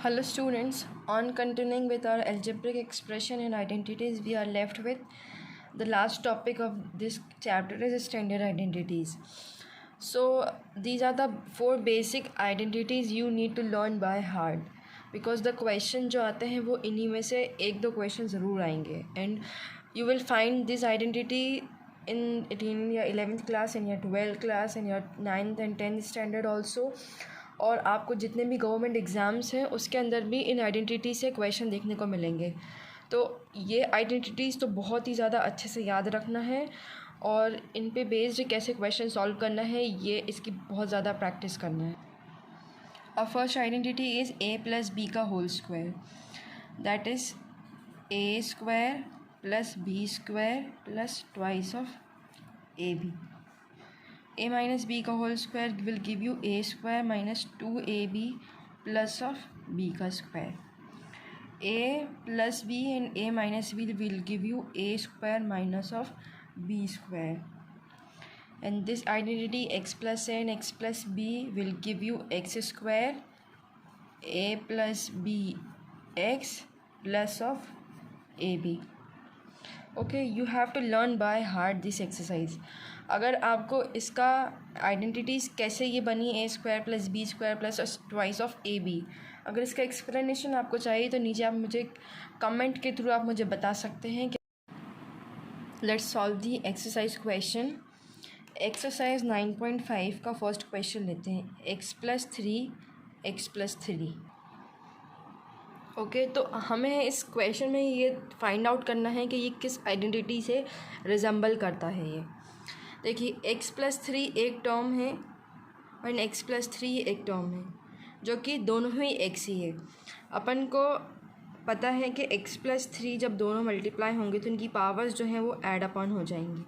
Hello students, on continuing with our algebraic expression and identities, we are left with the last topic of this chapter is standard identities. So these are the four basic identities you need to learn by heart because the question जो आते हैं वो इन्हीं में से एक दो question ज़रूर आएंगे and you will find this identity in your 11th class, in your 12th class, in your 9th and 10th standard also. और आपको जितने भी गवर्नमेंट एग्ज़ाम्स हैं उसके अंदर भी इन आइडेंटिटी से क्वेश्चन देखने को मिलेंगे। तो ये आइडेंटिटीज़ तो बहुत ही ज़्यादा अच्छे से याद रखना है और इन पे बेस्ड कैसे क्वेश्चन सॉल्व करना है ये इसकी बहुत ज़्यादा प्रैक्टिस करना है। और first identity is a plus B का whole square, that is a square plus b square plus twice of ab. a minus b का whole square will give you a square minus 2ab plus of b का square. a plus b and a minus b will give you a square minus of b square. And this identity x plus a and x plus b will give you x square a plus b x plus of ab. Okay, you have to learn by heart this exercise. अगर आपको इसका identities कैसे ये बनी a square plus b square plus twice of ab, अगर इसका explanation आपको चाहिए तो नीचे आप मुझे कमेंट के थ्रू आप मुझे बता सकते हैं कि let's solve the exercise question. Exercise 9.5 का फर्स्ट क्वेश्चन लेते हैं. x plus 3 x plus 3. Okay, तो हमें इस क्वेश्चन में ये फाइंड आउट करना है कि ये किस आइडेंटिटी से रिजेंबल करता है. ये देखिए x प्लस 3 एक टर्म है और x प्लस 3 एक टर्म है जो कि दोनों ही x ही है. अपन को पता है कि x प्लस 3 जब दोनों मल्टीप्लाई होंगे तो इनकी पावर्स जो हैं वो ऐड अपॉन हो जाएंगी.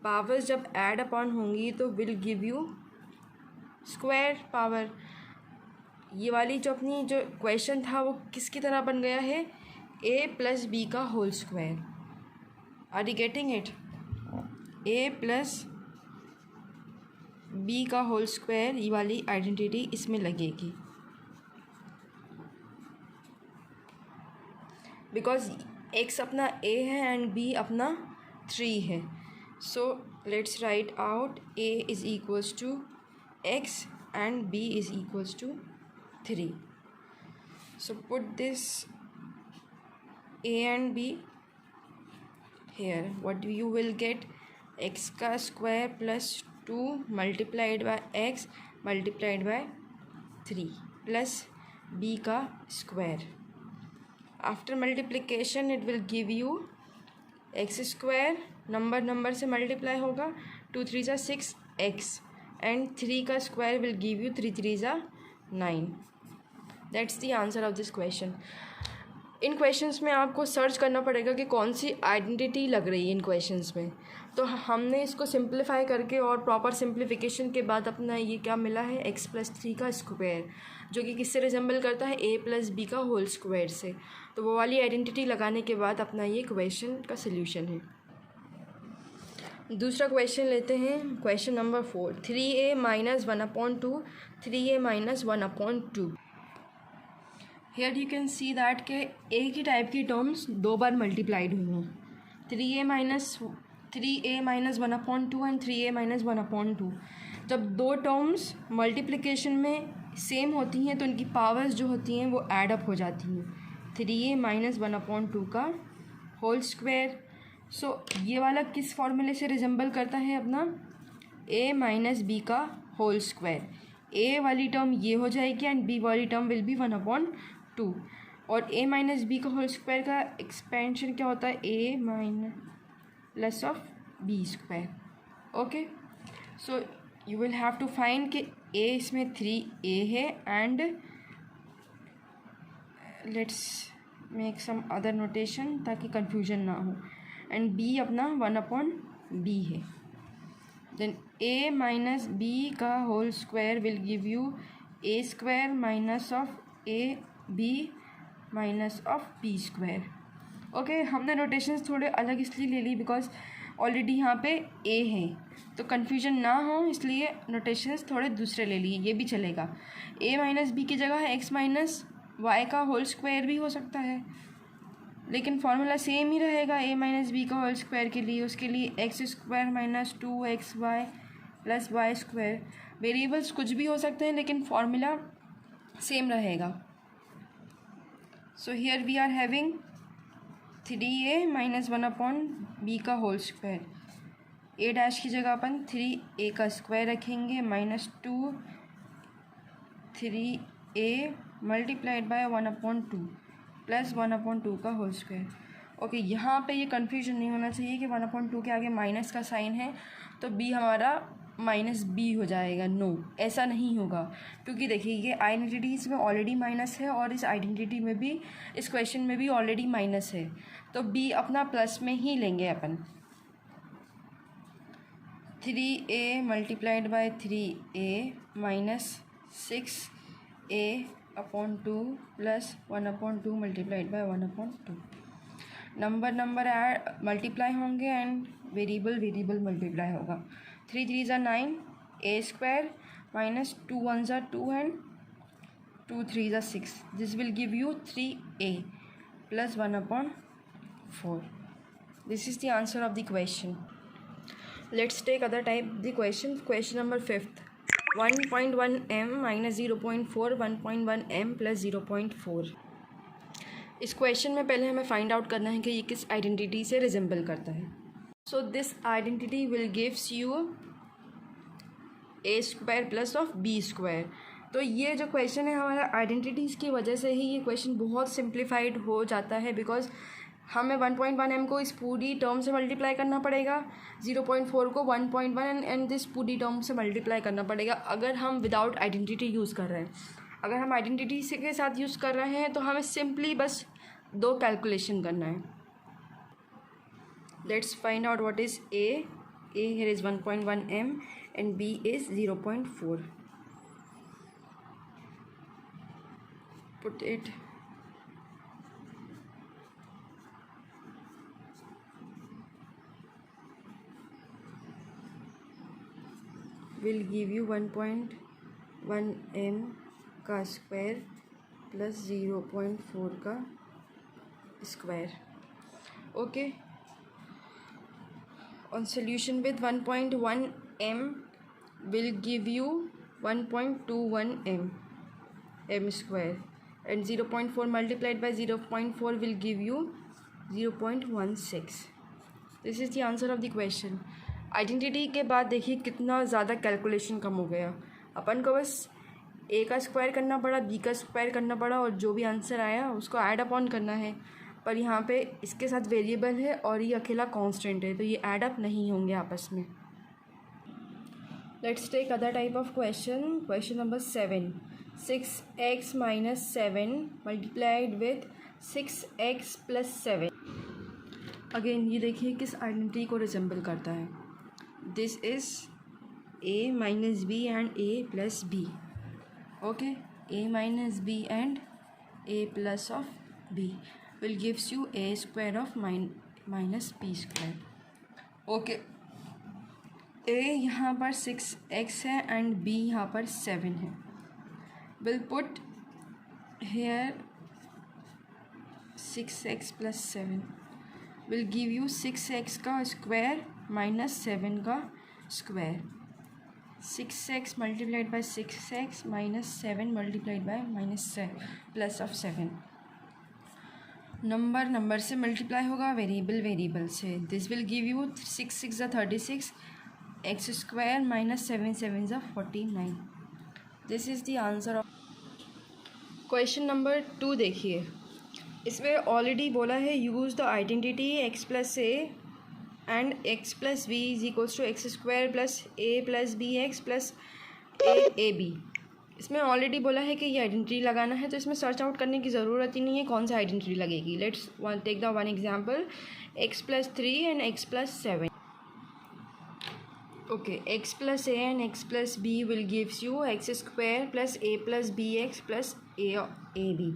पावर्स जब ऐड अपॉन होंगी तो will give you square power. ये वाली जो अपनी जो क्वेश्चन था वो किसकी तरह बन गया है, a प्लस बी का whole square. Are you getting it? a plus B का होल स्क्वायर ये वाली आइडेंटिटी इसमें लगेगी बिकॉज x अपना a है एंड b अपना 3 है. So let's write out a is equals to x and b is equals to 3. So put this a and b here. What you will get, x का square plus 2 multiplied by x multiplied by 3 plus b का square. After multiplication it will give you x square, number से multiply होगा, 2 3 ज़ा 6x and 3 का square will give you 3 3 ज़ा 9. That's the answer of this question. In questions में आपको search करना पड़ेगा कि कौन सी आइडेंटिटी लग रही है इन क्वेश्चंस में. तो हमने इसको सिंप्लीफाई करके और प्रॉपर सिंप्लीफिकेशन के बाद अपना ये क्या मिला है, x प्लस 3 का स्क्वायर जो कि किससे रिजेंबल करता है, a प्लस बी का होल स्क्वायर से. तो वो वाली आइडेंटिटी लगाने के बाद अपना ये क्वेश्चन का सल्यूशन है. दूसरा क्वेश्चन लेते हैं. Question number 4. 3a minus 1/2 3a minus 1/2. Here you can see that के एक ही टाइप की टर्म्स दो बार मल्टीप्लाइड हुई हैं. 3a minus 1/2 and 3a minus 1/2. जब दो टर्म्स मल्टीप्लिकेशन में सेम होती हैं तो उनकी पावर्स जो होती हैं वो ऐड अप हो जाती हैं. 3a माइनस 1/2 का होल स्क्वायर. सो ये वाला किस फॉर्मूले से रिजेंबल करता है अपना, a माइनस b का होल स्क्वायर. a वाली टर्म ये हो जाएगी एंड b वाली टर्म विल बी 1/2. और a माइनस बी का होल स्क्वायर का एक्सपेंशन क्या होता है, a minus plus of b square. Okay, so you will have to find कि a इसमें 3a है and let's make some other notation ताकि कंफ्यूजन ना हो, एंड b अपना 1/b है. देन a माइनस b का whole square will give you a square minus of a b minus of b square. Okay, हमने notations थोड़े अलग इसलिए ले ली बिकॉज ऑलरेडी यहाँ पे a है तो कन्फ्यूजन ना हो इसलिए नोटेशंस थोड़े दूसरे ले लिए. ये भी चलेगा. a माइनस बी की जगह है x माइनस वाई का होल स्क्वायर भी हो सकता है, लेकिन फॉर्मूला सेम ही रहेगा ए माइनस बी का होल स्क्वायर के लिए। उसके लिए X square minus 2xy plus Y square. Variables कुछ भी हो सकते हैं लेकिन फॉर्मूला सेम रहेगा। So here we are having 3a minus 1/b का होल स्क्वायर। ए डैश की जगह अपन 3a का स्क्वायर रखेंगे minus 3a multiplied by 1/2 plus 1/2 का होल स्क्वायर। ओके, यहाँ पे ये कन्फ्यूजन नहीं होना चाहिए कि 1/2 के आगे माइनस का साइन है तो b हमारा माइनस b हो जाएगा। नो, ऐसा नहीं होगा, क्योंकि देखिए ये आइडेंटिटीज़ में ऑलरेडी माइनस है और इस आइडेंटिटी में भी, इस क्वेश्चन में भी ऑलरेडी माइनस है, तो b अपना प्लस में ही लेंगे अपन। 3a multiplied by 3a minus 6a/2 plus 1/2 multiplied by 1/2। Number multiply होंगे एंड वेरिएबल मल्टीप्लाई होगा। 3 3 ज़ा 9, a स्क्वायर माइनस 2 1 ज़ा 2 एंड 2 3 ज़ा 6। This will give you 3a plus 1/4। This is the answer of the question. Let's take other type the question. Question number 5th. 1.1 m minus 0.4 1.1 m plus 0.4। इस question में पहले हमें find out करना है कि ये किस आइडेंटिटी से रिजेंबल करता है। So this identity will gives you a square plus of b square. तो ये जो क्वेश्चन है हमारा आइडेंटिटीज़ की वजह से ही ये क्वेश्चन बहुत सिंप्लीफाइड हो जाता है, बिकॉज हमें 1.1 m को इस पूरी टर्म से मल्टीप्लाई करना पड़ेगा, 0.4 को 1.1 एंड दिस पूरी टर्म से मल्टीप्लाई करना पड़ेगा अगर हम विदाउट आइडेंटिटी यूज़ कर रहे हैं। अगर हम आइडेंटिटी के साथ यूज़ कर रहे हैं तो हमें सिंपली बस 2 कैलकुलेशन करना है। Let's find out what is a here is 1.1 m and b is 0.4. Put it. Will give you 1.1 m का स्क्वायर प्लस 0.4 का square. Okay, on solution with 1.1 m will give you 1.21 m square and 0.4 multiplied by 0.4 will give you 0.16. This is the answer of the question. Identity के बाद देखिए कितना ज़्यादा calculation कम हो गया। अपन को बस a का स्क्वायर करना पड़ा, b का स्क्वायर करना पड़ा और जो भी आंसर आया उसको ऐड अपॉन करना है। पर यहाँ पे इसके साथ वेरिएबल है और ये अकेला कांस्टेंट है, तो ये ऐड अप नहीं होंगे आपस में। Let's take other type of question. Question number 7। 6x minus 7 multiplied with 6x plus 7। Again ये देखिए किस आइडेंटिटी को रिजेंबल करता है। This is a minus B and a plus B. Okay, a minus B and a plus of b will gives you a square of minus b square. Okay, a यहाँ पर 6x है and b यहाँ पर 7 है। will put here 6x plus 7 will give you 6x का square minus 7 का square. 6x multiplied by 6x minus 7 multiplied by minus plus of 7। Number से multiply होगा, वेरिएबल से। दिस विल गिव यू 6 6 ज़ा 36 x square minus 7 7 ज़ा 49। This is the answer of question number 2। देखिए इसमें already बोला है use the identity x plus A and x plus B is equals to X square plus A plus B x plus A B. इसमें already बोला है कि ये identity लगाना है, तो इसमें सर्च आउट करने की ज़रूरत ही नहीं है कौन सा आइडेंटिटी लगेगी। Let's take the one example, x plus 3 and x plus 7। Okay, x plus A and x plus b will gives you x square plus A plus B x plus A b.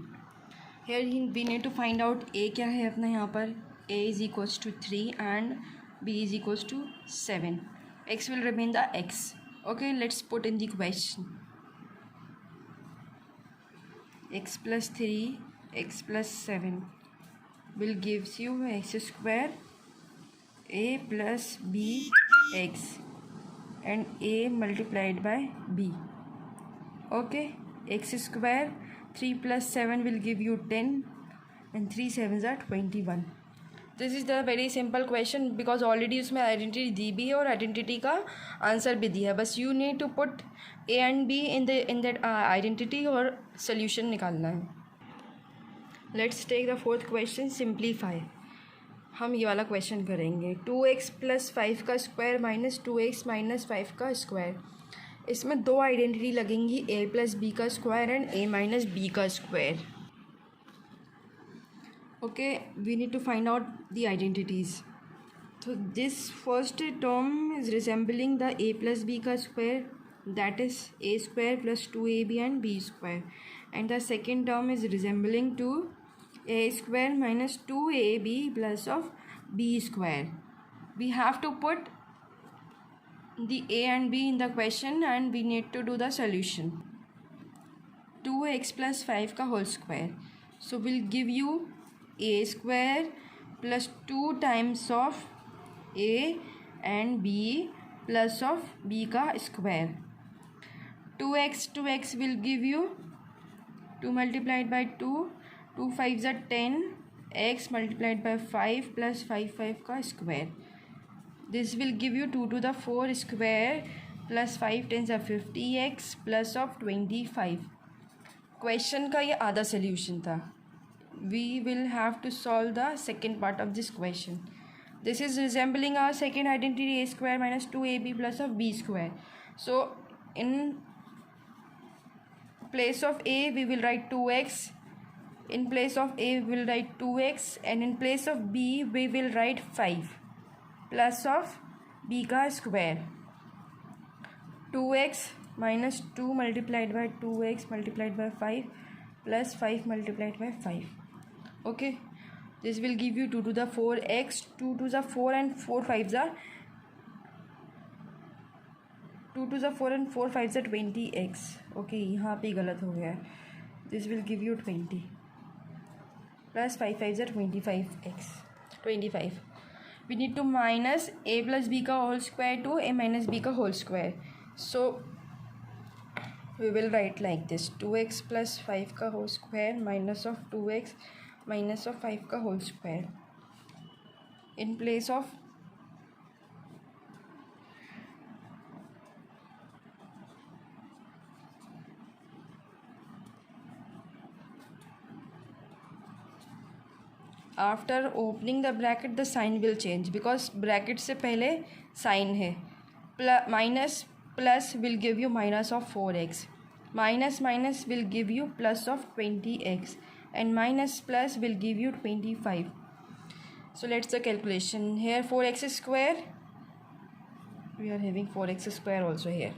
Here we need to find out a क्या है अपना। यहाँ पर a is equals to 3 and b is equals to 7। x will remain the x। Okay, let's put in the question. x plus 3 x plus 7 will gives you x square a plus b x and a multiplied by b. Okay, x square 3 plus 7 will give you 10 and 3 sevens are 21. This is the very simple question because already उसमें identity दी भी है और identity का answer भी दिया है. बस you need to put a and b in that identity और सोल्यूशन निकालना है. Let's take the fourth question, simplify. हम ये वाला क्वेश्चन करेंगे. 2x प्लस 5 का स्क्वायर माइनस 2x माइनस 5 का स्क्वायर. इसमें दो आइडेंटिटी लगेंगी, a प्लस बी का square and a minus B का square. Okay, we need to find out the identities. So this first term is resembling the a plus b ka square, that is a square plus 2ab and b square, and the second term is resembling to a square minus 2ab plus of b square. We have to put the a and b in the question and we need to do the solution. 2x plus 5 ka whole square, so will give you a square plus 2 times of a and b plus of b का square. 2x will give you 2 multiplied by 2, 2 5s are 10, x multiplied by 5 plus 5 का square. This will give you 2 to the 4 square plus 5 10s are 50x plus of 25. Question का ये आधा solution था. We will have to solve the second part of this question. This is resembling our second identity, a square minus 2ab plus of b square. So in place of a we will write 2x, in place of a we will write 2x, and in place of b we will write 5 plus of b ka square. 2x minus 2 multiplied by 2x multiplied by 5 plus 5 multiplied by 5. Okay, this will give you 2 to the 4x, 2 to the 4 and 4 5s are 2 to the 4 and 4 5s are 20x. Okay, यहाँ पे गलत हो गया है. This will give you 20 plus 5 5s are 25x 25. We need to minus a plus b का whole square to a minus b का whole square. So we will write like this, 2x plus 5 का whole square minus of 2x minus of 5 का whole square. In place of after opening the bracket the sign will change because bracket से पहले sign है. Minus plus will give you minus of 4x, minus minus will give you plus of 20x, and minus plus will give you 25. So let's the calculation. Here 4x square, we are having 4x square also here.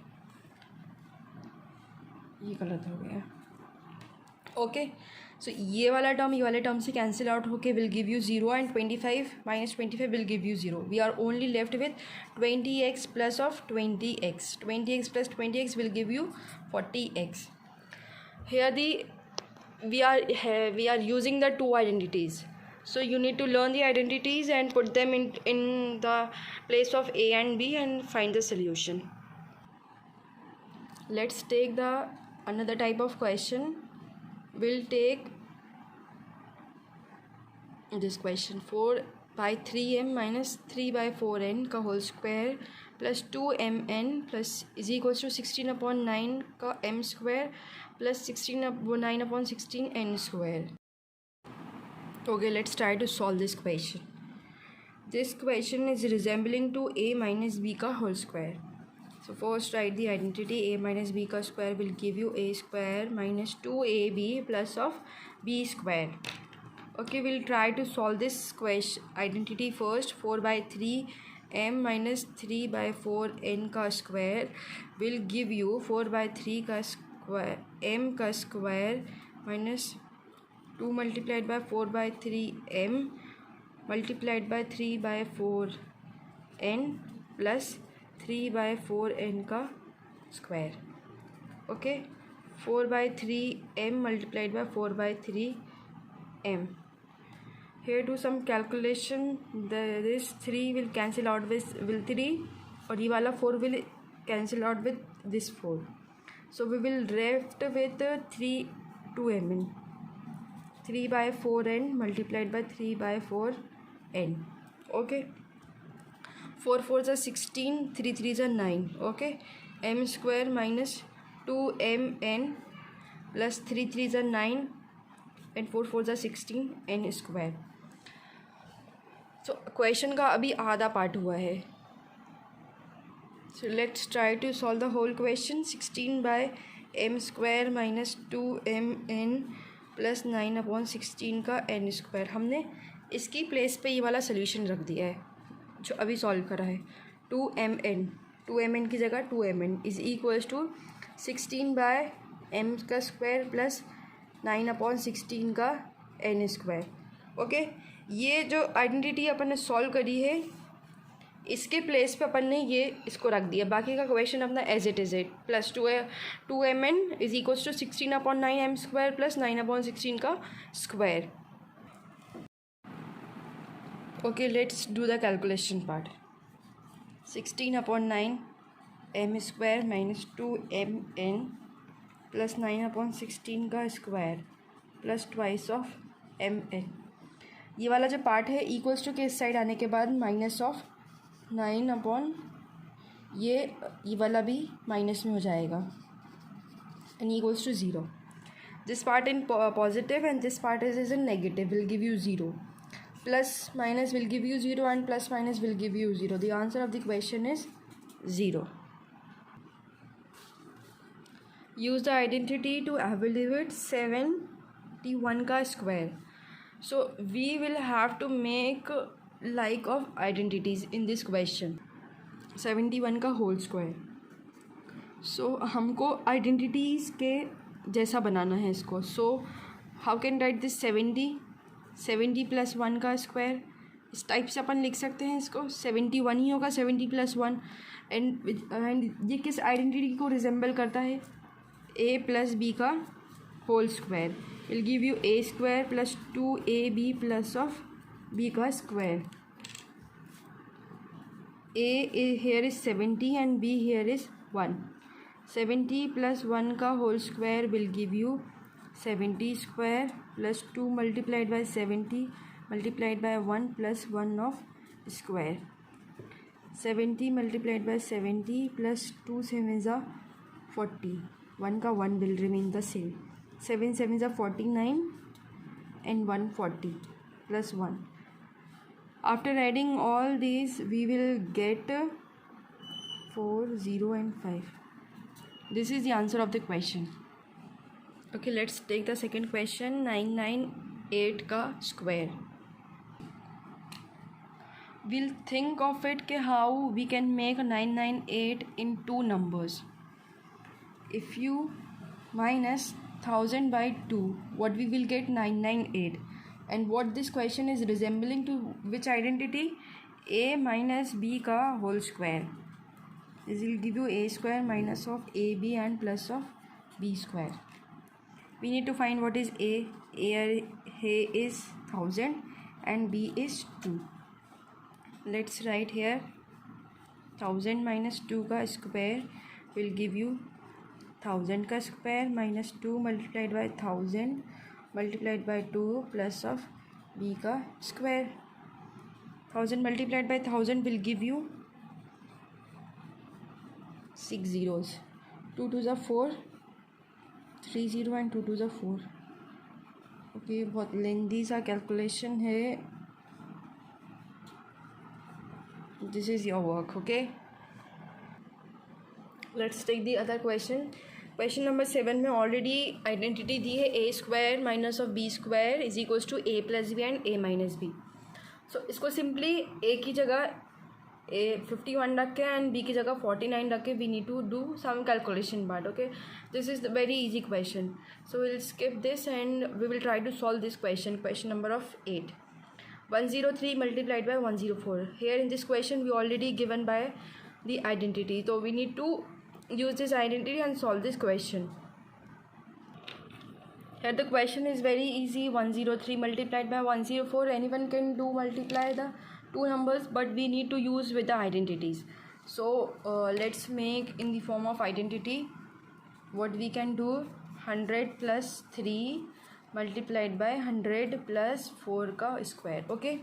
ये गलत हो गया. Okay, so ये वाला term से cancel out होके will give you 0 and 25 minus 25 will give you 0. We are only left with 20x plus of 20x. 20x plus 20x will give you 40x. Here we are using the two identities. So you need to learn the identities and put them in the place of a and b and find the solution. Let's take the another type of question. We'll take this question, 4 by 3m minus 3 by 4n का whole square plus 2mn plus is equals to 16 upon 9 का m square plus 9 upon 16 n square. Okay, let's try to solve this question. This question is resembling to a minus b का whole square. So first write the identity, a minus b का square will give you a square minus 2ab plus of b square. Okay, we'll try to solve this question identity first. 4 by 3 m minus 3 by 4 n का square will give you 4 by 3 का square m का square minus 2 multiplied by 4 by 3 m multiplied by 3 by 4 n plus 3 by 4 n का square. Okay, 4/3m multiplied by 4/3m. Here do some calculation. This 3 will cancel out with 3 और ये वाला 4 will cancel out with this 4. So we will left with 3/2m. 3/4n multiplied by 3/4n. Okay. 4 4s are 16, 3 3s are 9. Okay. m square minus 2mn plus 3 3s are 9 and 4 4s are 16 n square. So question का अभी आधा part हुआ है. So let's try to solve the whole question. 16/m square minus 2mn plus 9/16 का n square. हमने इसकी place पे ये वाला सोल्यूशन रख दिया है जो अभी सॉल्व करा है. 2mn की जगह 2mn is equals to 16/m का स्क्वायर प्लस 9/16 का n स्क्वायर. ओके, ये जो आइडेंटिटी अपन ने सॉल्व करी है इसके प्लेस पे अपन ने ये इसको रख दिया. बाकी का क्वेश्चन अपना as it is plus 2mn is equals to 16/9m square plus 9/16 का square. Okay, let's do the calculation part. 16/9m square minus 2mn plus 9/16 का square plus twice of mn. ये वाला जो पार्ट है इक्वल्स टू के इस side आने के बाद माइनस ऑफ 9 ये वाला भी माइनस में हो जाएगा and equals to 0. This part in positive and this part is in negative will give you 0. Plus minus will give you 0 and plus minus will give you 0. The answer of the question is 0. Use the identity to evaluate 71 का square. So we will have to make like of identities in this question. 71 का whole square. So हमको identities के जैसा बनाना है इसको. So how can write this 70 plus 1 का square. इस type से अपन लिख सकते हैं इसको. 71 ही होगा 70 प्लस 1 एंड ये किस आइडेंटिटी को रिजेंबल करता है. a प्लस b का whole square will give you a square plus 2ab plus of b का square. here is 70 and b here is 1. 70 plus 1 का whole square will give you 70 square plus 2 multiplied by 70 multiplied by 1 plus 1 of square. 70 multiplied by 70 plus 2 7s are 40. 1 का 1 will remain the same. 7 7s are 49 and 140 plus 1. After adding all these we will get 4 0 and 5. This is the answer of the question. Okay, let's take the second question. 998 का square. We'll think of it कि how we can make 998 in two numbers. If you minus 1000 by 2, what we will get 998. And what this question is resembling to which identity? a minus b का whole square. This will give you a square minus of ab and plus of b square. We need to find what is a. A is 1000 and b is 2. Let's write here 1000 minus 2 का square will give you 1000 का square minus 2 multiplied by 1000 multiplied by 2 plus of b का square. 1000 multiplied by 1000 will give you 6 zeros. 2 2s are 4, 3 0 and 2 2s are 4. Okay, बहुत लेंदी सा calculation है. This is your work. Okay, let's take the other question. Question number 7 में already identity दी है a square minus of b square is equals to a plus B and a minus B. So इसको simply a की जगह 51 रख के and b की जगह 49 रख के we need to do some calculation part. Okay, this is the very easy question. So will skip this and we will try to solve this question. Question number of 8. 103 multiplied by 104. Here in this question we already given by the identity, so we need to use this identity and solve this question. Here the question is very easy. 103 multiplied by 104. Anyone can do multiply the two numbers, but we need to use with the identities. So let's make in the form of identity. What we can do, 100 plus 3 multiplied by 100 plus 4 ka square. Okay,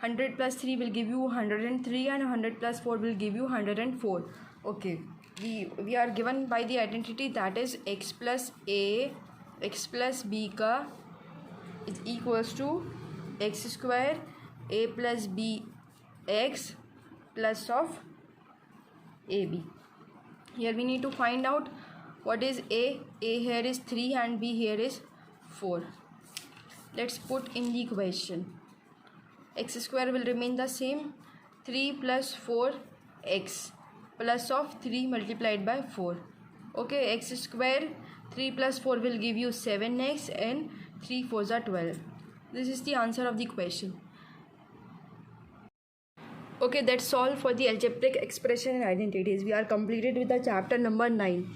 100 plus 3 will give you 103 and 100 plus 4 will give you 104. Okay, we are given by the identity, that is x plus a x plus b ka is equals to x square a plus b x plus of ab. Here we need to find out what is a. A here is 3 and b here is 4. Let's put in the equation. X square will remain the same. 3 plus 4 x plus of 3 multiplied by 4. Okay, x square 3 plus 4 will give you 7x and 3 4s are 12. This is the answer of the question. Okay, that's all for the algebraic expression and identities. We are completed with the chapter number 9.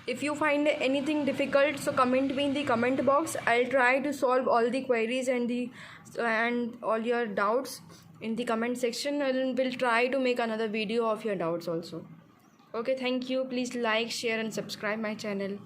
If you find anything difficult, so comment me in the comment box. I'll try to solve all the queries and all your doubts in the comment section, and we'll try to make another video of your doubts also. Okay, thank you. Please like, share and subscribe my channel.